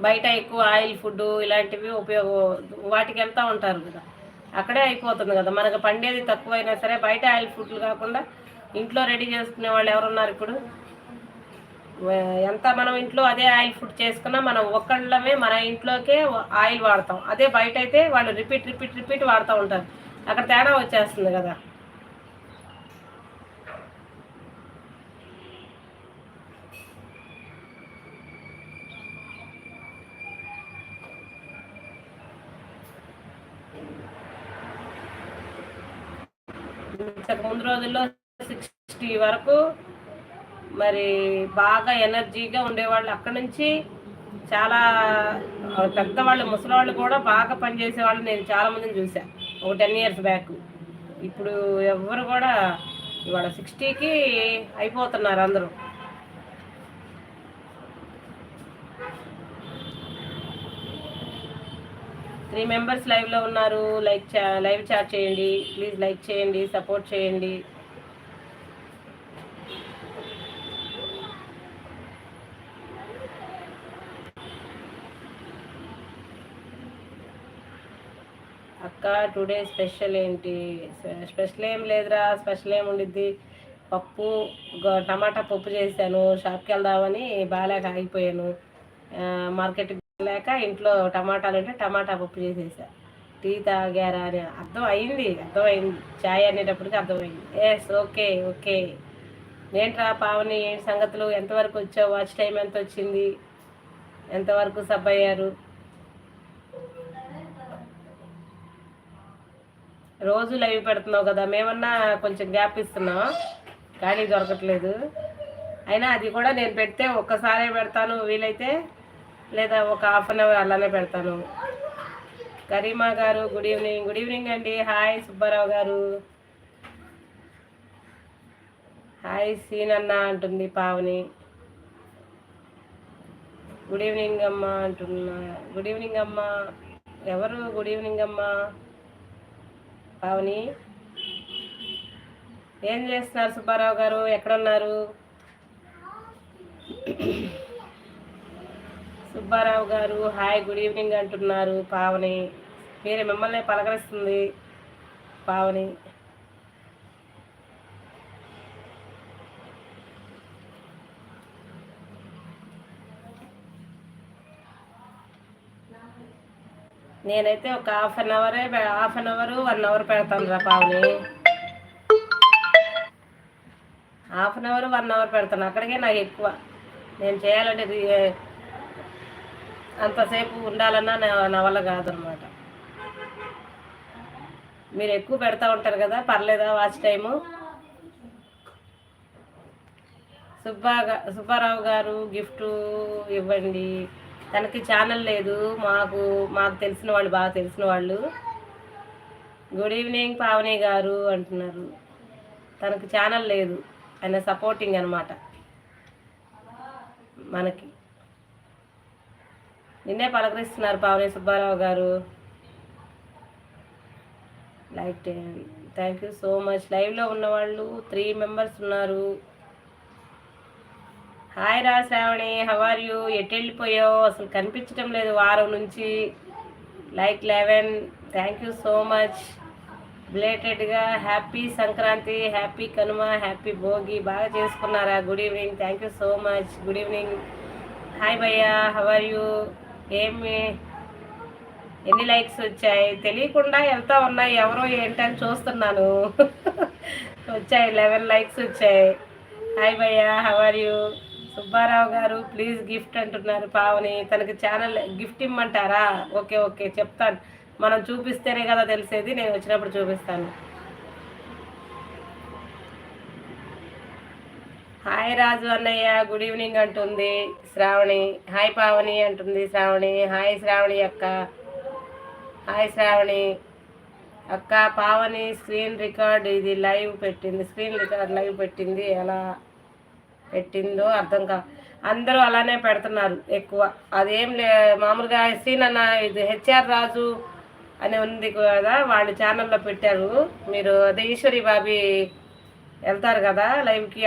బయట ఎక్కువ oil food ఇలాంటివి వాటికి వెళ్తూ ఉంటారు కదా, అక్కడే అయిపోతుంది కదా. మనకు పండేది తక్కువైనా సరే బయట ఆయిల్ ఫుడ్లు కాకుండా ఇంట్లో రెడీ చేసుకునే వాళ్ళు ఎవరున్నారు ఇప్పుడు? ఎంత మనం ఇంట్లో అదే ఆయిల్ ఫుడ్ చేసుకున్నా మనం ఒక్కళ్ళమే మన ఇంట్లోకే ఆయిల్ వాడతాం. అదే బయట అయితే వాళ్ళు రిపీట్ వాడుతూ ఉంటారు. అక్కడ తేడా వచ్చేస్తుంది కదా. ముందు రోజుల్లో 60 వరకు మరి బాగా ఎనర్జీగా ఉండేవాళ్ళు. అక్కడి నుంచి చాలా పెద్దవాళ్ళు, ముసలివాళ్ళు కూడా బాగా పనిచేసేవాళ్ళు నేను చాలామందిని చూశాను ఒక 10 ఇయర్స్ బ్యాక్. ఇప్పుడు ఎవరు కూడా ఇవాళ 60కి అయిపోతున్నారు అందరూ. 3 మెంబర్స్ లైవ్లో ఉన్నారు. లైవ్ చాట్ చేయండి ప్లీజ్, లైక్ చేయండి, సపోర్ట్ చేయండి. అక్క టుడే స్పెషల్ ఏంటి? స్పెషల్ ఏం లేదురా, స్పెషల్ ఏం ఉండిద్ది. పప్పు, టమాటా పప్పు చేశాను. షాప్కి వెళ్దామని బాగాలేక ఆగిపోయాను. మార్కెట్కి లేక ఇంట్లో టమాటాలు ఉంటే టమాటా పప్పు చేసేసా. టీ తాగారా అని అర్థమైంది. చాయ్ అనేటప్పటికి అర్థమైంది. Yes, okay okay. ఏంట్రా పావని, ఏంటి సంగతులు? ఎంతవరకు వచ్చావు? వాచ్ టైం ఎంత వచ్చింది? ఎంతవరకు సబ్ అయ్యారు? రోజు లైవ్ పెడుతున్నావు కదా, మేమన్నా కొంచెం గ్యాప్ ఇస్తున్నాం కానీ దొరకట్లేదు. అయినా అది కూడా నేను పెడితే ఒక్కసారే పెడతాను వీలైతే, లేదా ఒక హాఫ్ అన్ అవర్ అలానే పెడతాను. కరీమా గారు గుడ్ ఈవినింగ్. గుడ్ ఈవినింగ్ అండి. హాయ్ సుబ్బారావు గారు. హాయ్ సీనన్న అంటుంది పావని. గుడ్ ఈవినింగ్ అమ్మ అంటున్నా. గుడ్ ఈవినింగ్ అమ్మ. ఎవరు గుడ్ ఈవినింగ్ అమ్మ? పావని ఏం చేస్తున్నారు? సుబ్బారావు గారు ఎక్కడున్నారు? సుబ్బారావు గారు హాయ్ గుడ్ ఈవినింగ్ అంటున్నారు. పావని మీరే, మిమ్మల్ని పలకరిస్తుంది పావని. నేనైతే ఒక హాఫ్ అన్ అవర్ 1 అవర్ పెడతాను రా Pavani. Half an hour 1 hour పెడతాను. అక్కడికే నాకు ఎక్కువ. నేను చేయాలంటే అంతసేపు ఉండాలన్నా నా వల్ల కాదనమాట. మీరు ఎక్కువ పెడతా ఉంటారు కదా, పర్లేదా వాచ్ టైము? సుబ్బారావు గారు గిఫ్ట్ ఇవ్వండి. తనకి ఛానల్ లేదు. మాకు తెలిసిన వాళ్ళు, బాగా తెలిసిన వాళ్ళు. గుడ్ ఈవినింగ్ పావని గారు అంటున్నారు. తనకి ఛానల్ లేదు, ఆయన సపోర్టింగ్ అనమాట మనకి. నిన్నే పలకరిస్తున్నారు పావని. సుబ్బారావు గారు like thank you so much. లైవ్లో ఉన్నవాళ్ళు 3 మెంబర్స్ ఉన్నారు. హాయ్ రా శ్రావణి, హౌ ఆర్ యూ? ఎటు వెళ్ళిపోయావు? అసలు కనిపించడం లేదు వారం నుంచి. Like 11. Thank you so much. బిలేటెడ్గా happy Sankranti, happy Kanuma, happy Bhogi. బాగా చేసుకున్నారా? Good evening. Thank you so much. Good evening. Hi భయ్యా, హౌ ఆర్ యూ? ఎన్ని లైక్స్ వచ్చాయి? తెలియకుండా వెళ్తా ఉన్నాయి. ఎవరో ఏంటని చూస్తున్నాను. వచ్చాయి 11 లైక్స్ వచ్చాయి. హాయ్ భయ్యా, హౌ ఆర్ యూ? సుబ్బారావు గారు ప్లీజ్ గిఫ్ట్ అంటున్నారు పావని. తనకి ఛానల్ గిఫ్ట్ ఇమ్మంటారా? ఓకే ఓకే చెప్తాను. మనం చూపిస్తేనే కదా తెలిసేది. నేను వచ్చినప్పుడు చూపిస్తాను. హాయ్ రాజు అన్నయ్య గుడ్ ఈవినింగ్ అంటుంది శ్రావణి. హాయ్ పావని అంటుంది శ్రావణి. హాయ్ శ్రావణి అక్క. హాయ్ శ్రావణి అక్క. పావని స్క్రీన్ రికార్డ్ ఇది లైవ్ పెట్టింది. స్క్రీన్ రికార్డ్ లైవ్ పెట్టింది. ఎలా పెట్టిందో అర్థం అందరూ అలానే పెడుతున్నారు ఎక్కువ. అదేం మామూలుగా సీన్ అన్న ఇది హెచ్ఆర్ రాజు అని ఉంది కదా, వాళ్ళ ఛానల్లో పెట్టారు. మీరు అదే ఈశ్వరి బాబీ వెళ్తారు కదా లైవ్కి.